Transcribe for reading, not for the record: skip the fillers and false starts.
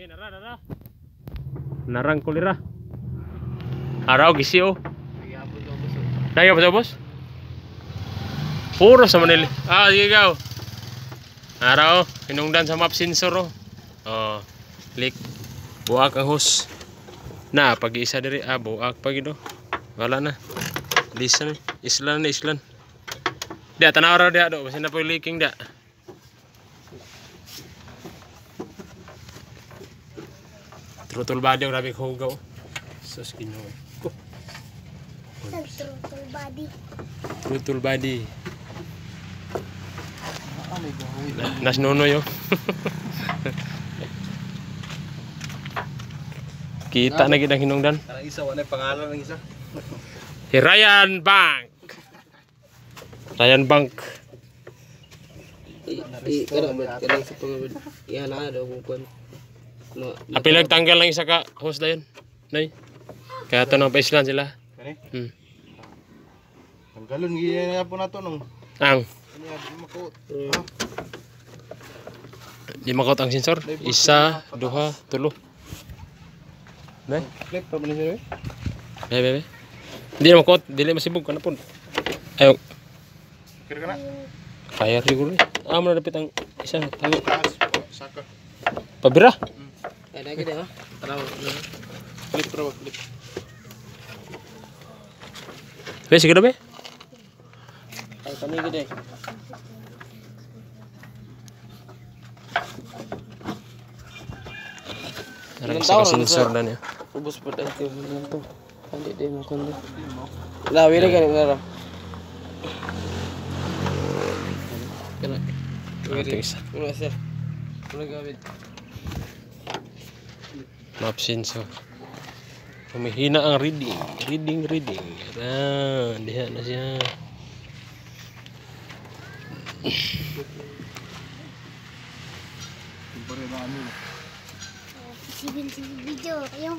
Okay, nara. Narang kulira. Araw gisio. Dayo ba bos? Puro sa Manila. Sige gaw. Araw, hinungdan sa map sensor oh. Oh, click. Buak ang hose. Na pag-isa diri buak pa gido. Wala na. Lisan islan. Dia tanaw ra dia do, basin na po leaking dia. Throttle body grabe ko hugaw. Sus Ginoo. Throttle body. Nas nono yo. Kita na gid ang hinungdan. Ang isa wala pangalan ng isa. Ryan Bank. Ryan Bank. Kadang sa pangabid. Iyan na daw kung Apil nagtanggal lang isa ka host dayon. Nay. Kaya to nang paislan sila. Kani? Hmm. Ang galon giya po nato nung. Ang Makot. di makot ang sensor. Isa, duha, tulo. Nay. Clip pa man siya. Bebe. Hindi na makot, dili masibog kana pud. Ayo. Kira kana. Kaya siguro. Mo na dapit ang isa tago. Saka. Pabira. Ay lagi dah. Taraw. Clip pro clip. Be sige be. Ay kami gede. Ara sa sensor na niya. Ubus pa tayo to. Hindi din mo kundi. Lawi ra gani ra. Kana. Ito isa. Wala sir. Wala gawid. Map sensor. Humihina ang reading. Reading. Diha na siya. Video. Yung